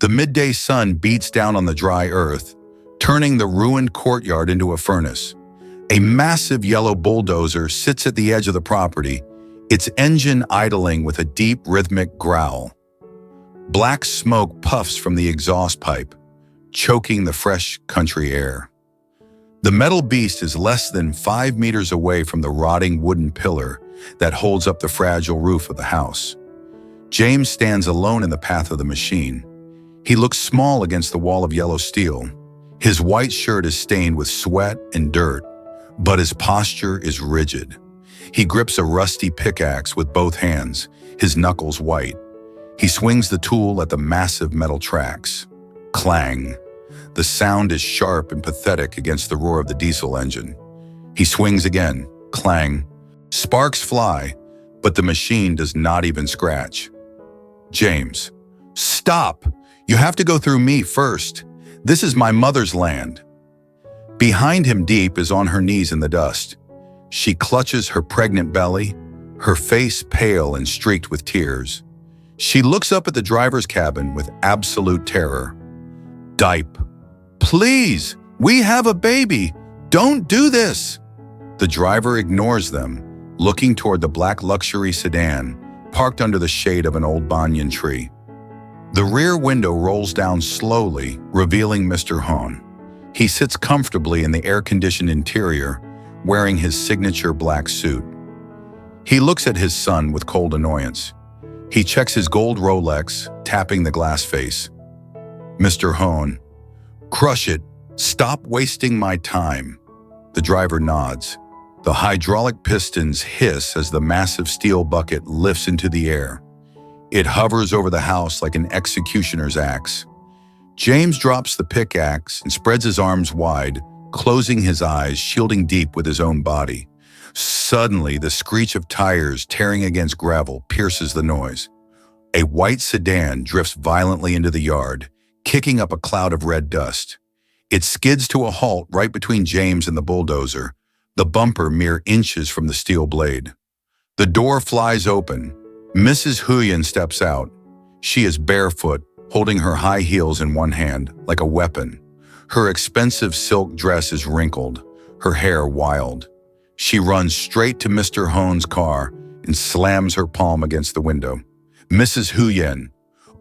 The midday sun beats down on the dry earth, turning the ruined courtyard into a furnace. A massive yellow bulldozer sits at the edge of the property, its engine idling with a deep rhythmic growl. Black smoke puffs from the exhaust pipe, choking the fresh country air. The metal beast is less than 5 meters away from the rotting wooden pillar that holds up the fragile roof of the house. James stands alone in the path of the machine. He looks small against the wall of yellow steel. His white shirt is stained with sweat and dirt, but his posture is rigid. He grips a rusty pickaxe with both hands, his knuckles white. He swings the tool at the massive metal tracks. Clang. The sound is sharp and pathetic against the roar of the diesel engine. He swings again. Clang. Sparks fly, but the machine does not even scratch. James. Stop! You have to go through me first. This is my mother's land. Behind him, Diep is on her knees in the dust. She clutches her pregnant belly, her face pale and streaked with tears. She looks up at the driver's cabin with absolute terror. Diep. Please, we have a baby. Don't do this. The driver ignores them, looking toward the black luxury sedan parked under the shade of an old banyan tree. The rear window rolls down slowly, revealing Mr. Huyen. He sits comfortably in the air-conditioned interior, wearing his signature black suit. He looks at his son with cold annoyance. He checks his gold Rolex, tapping the glass face. Mr. Huyen. Crush it. Stop wasting my time. The driver nods. The hydraulic pistons hiss as the massive steel bucket lifts into the air. It hovers over the house like an executioner's axe. James drops the pickaxe and spreads his arms wide, closing his eyes, shielding Diep with his own body. Suddenly, the screech of tires tearing against gravel pierces the noise. A white sedan drifts violently into the yard, kicking up a cloud of red dust. It skids to a halt right between James and the bulldozer, the bumper mere inches from the steel blade. The door flies open. Mrs. Huyen steps out. She is barefoot, holding her high heels in one hand, like a weapon. Her expensive silk dress is wrinkled, her hair wild. She runs straight to Mr. Huyen's car and slams her palm against the window. Mrs. Huyen.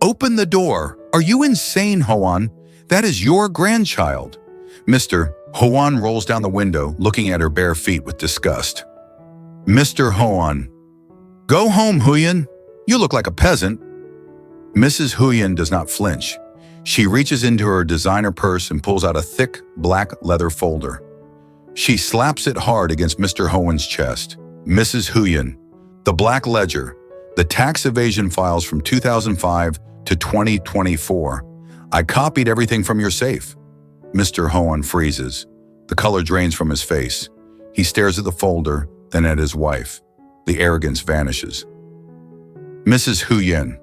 Open the door. Are you insane, Huyen? That is your grandchild. Mr. Huyen rolls down the window, looking at her bare feet with disgust. Mr. Huyen. Go home, Huyen. You look like a peasant. Mrs. Huyen does not flinch. She reaches into her designer purse and pulls out a thick, black leather folder. She slaps it hard against Mr. Huyen's chest. Mrs. Huyen. The black ledger. The tax evasion files from 2005 to 2024. I copied everything from your safe. Mr. Huyen freezes. The color drains from his face. He stares at the folder, then at his wife. The arrogance vanishes. Mrs. Huyen.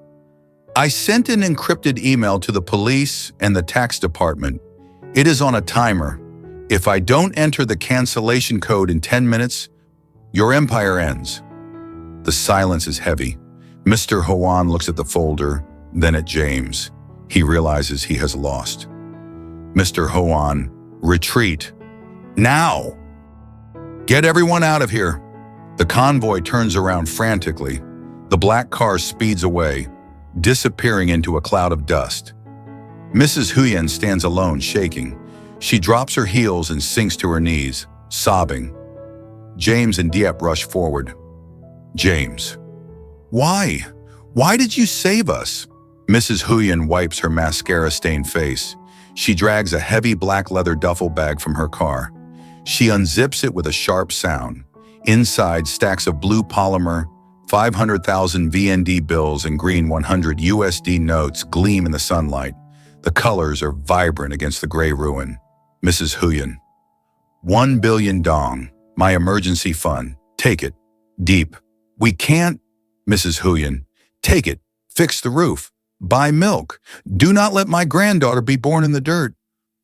I sent an encrypted email to the police and the tax department. It is on a timer. If I don't enter the cancellation code in 10 minutes, your empire ends. The silence is heavy. Mr. Huyen looks at the folder, then at James. He realizes he has lost. Mr. Huyen, retreat. Now! Get everyone out of here. The convoy turns around frantically. The black car speeds away, disappearing into a cloud of dust. Mrs. Huyen stands alone, shaking. She drops her heels and sinks to her knees, sobbing. James and Diep rush forward. James. Why? Why did you save us? Mrs. Huyen wipes her mascara-stained face. She drags a heavy black leather duffel bag from her car. She unzips it with a sharp sound. Inside, stacks of blue polymer, 500,000 VND bills and green 100 USD notes gleam in the sunlight. The colors are vibrant against the gray ruin. Mrs. Huyen. 1 billion dong, my emergency fund. Take it. Diep. We can't. Mrs. Huyen. Take it. Fix the roof. Buy milk. Do not let my granddaughter be born in the dirt.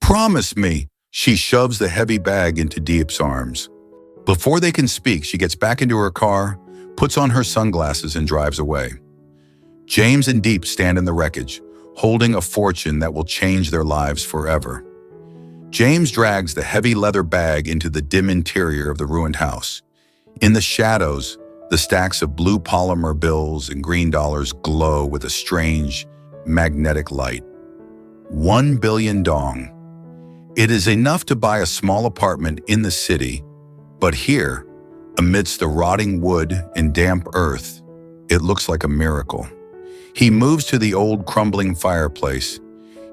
Promise me. She shoves the heavy bag into Diep's arms. Before they can speak, she gets back into her car, puts on her sunglasses and drives away. James and Diep stand in the wreckage, holding a fortune that will change their lives forever. James drags the heavy leather bag into the dim interior of the ruined house. In the shadows, the stacks of blue polymer bills and green dollars glow with a strange, magnetic light. 1 billion dong. It is enough to buy a small apartment in the city, but here, amidst the rotting wood and damp earth, it looks like a miracle. He moves to the old crumbling fireplace.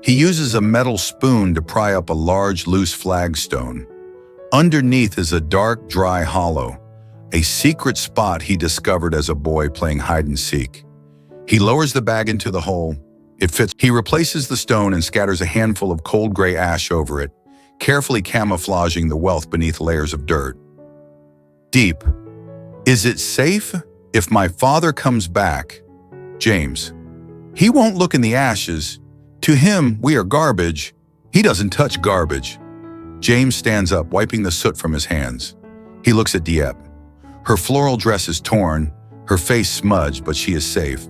He uses a metal spoon to pry up a large loose flagstone. Underneath is a dark, dry hollow, a secret spot he discovered as a boy playing hide and seek. He lowers the bag into the hole. It fits. He replaces the stone and scatters a handful of cold gray ash over it, carefully camouflaging the wealth beneath layers of dirt. Diep. Is it safe if my father comes back? James. He won't look in the ashes. To him, we are garbage. He doesn't touch garbage. James stands up, wiping the soot from his hands. He looks at Diep. Her floral dress is torn, her face smudged, but she is safe.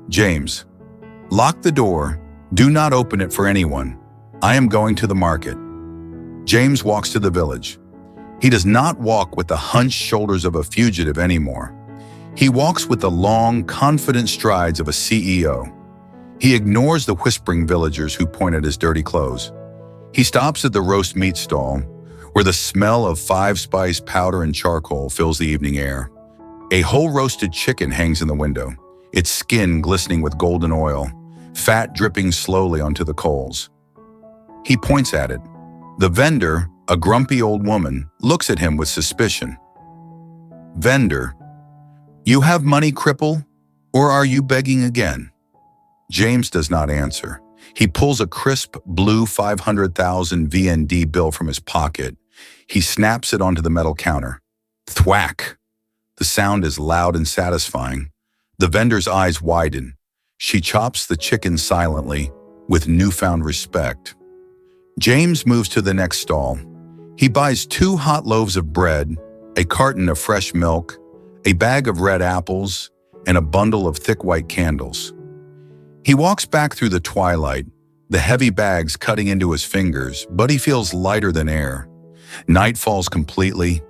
James. Lock the door. Do not open it for anyone. I am going to the market. James walks to the village. He does not walk with the hunched shoulders of a fugitive anymore. He walks with the long, confident strides of a CEO. He ignores the whispering villagers who point at his dirty clothes. He stops at the roast meat stall, where the smell of five-spice powder and charcoal fills the evening air. A whole roasted chicken hangs in the window, its skin glistening with golden oil, fat dripping slowly onto the coals. He points at it. The vendor, a grumpy old woman, looks at him with suspicion. Vendor. You have money, cripple? Or are you begging again? James does not answer. He pulls a crisp blue 500,000 VND bill from his pocket. He snaps it onto the metal counter. Thwack! The sound is loud and satisfying. The vendor's eyes widen. She chops the chicken silently, with newfound respect. James moves to the next stall. He buys 2 hot loaves of bread, a carton of fresh milk, a bag of red apples, and a bundle of thick white candles. He walks back through the twilight, the heavy bags cutting into his fingers, but he feels lighter than air. Night falls completely.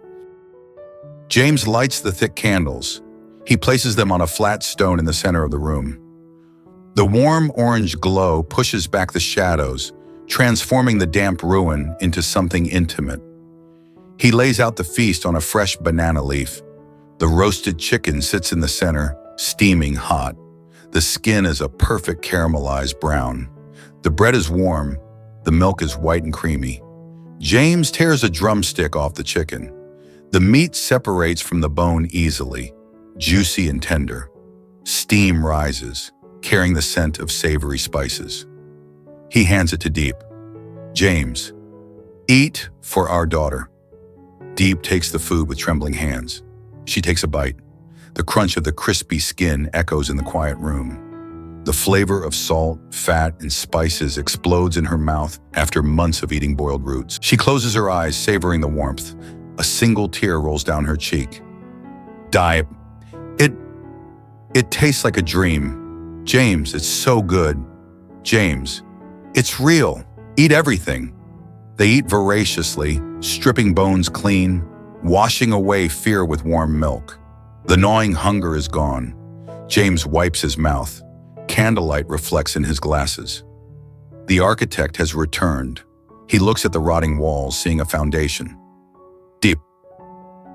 James lights the thick candles. He places them on a flat stone in the center of the room. The warm orange glow pushes back the shadows, transforming the damp ruin into something intimate. He lays out the feast on a fresh banana leaf. The roasted chicken sits in the center, steaming hot. The skin is a perfect caramelized brown. The bread is warm. The milk is white and creamy. James tears a drumstick off the chicken. The meat separates from the bone easily, juicy and tender. Steam rises, carrying the scent of savory spices. He hands it to Diep. James, eat for our daughter. Diep takes the food with trembling hands. She takes a bite. The crunch of the crispy skin echoes in the quiet room. The flavor of salt, fat, and spices explodes in her mouth after months of eating boiled roots. She closes her eyes, savoring the warmth. A single tear rolls down her cheek. Diep. It tastes like a dream. James, it's so good. James, it's real. Eat everything. They eat voraciously, stripping bones clean, washing away fear with warm milk. The gnawing hunger is gone. James wipes his mouth. Candlelight reflects in his glasses. The architect has returned. He looks at the rotting walls, seeing a foundation. Diep.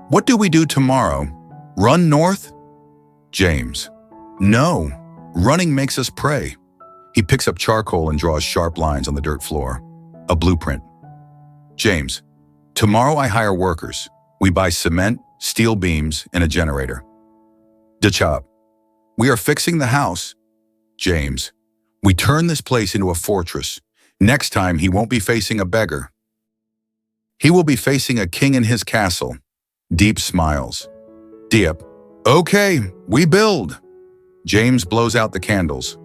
What do we do tomorrow? Run north? James. No. Running makes us pray. He picks up charcoal and draws sharp lines on the dirt floor. A blueprint. James. Tomorrow I hire workers. We buy cement, steel beams, and a generator. Tu Diep. We are fixing the house. James. We turn this place into a fortress. Next time he won't be facing a beggar. He will be facing a king in his castle. Diep smiles. Diep. Okay, we build. James blows out the candles.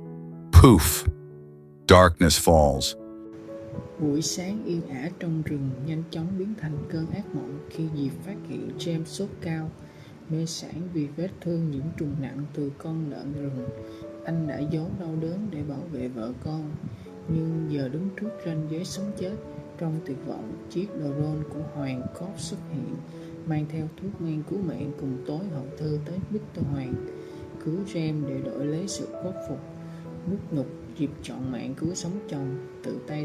Poof. Darkness falls. Buổi sáng yên ả trong rừng nhanh chóng biến thành cơn ác mộng khi Diệp phát hiện James sốt cao, mê sảng vì vết thương nhiễm trùng nặng từ con lợn rừng. Anh đã giấu đau đớn để bảo vệ vợ con, nhưng giờ đứng trước ranh giới sống chết. Trong tuyệt vọng, chiếc drone của Hoàng Cóp xuất hiện, mang theo thuốc men cứu mạng cùng tối hậu thư tới Mr. Hoàng. Cứu James để đổi lấy sự khuất phục. Nước nhục, Diệp chọn mạng cứu sống chồng, tự tay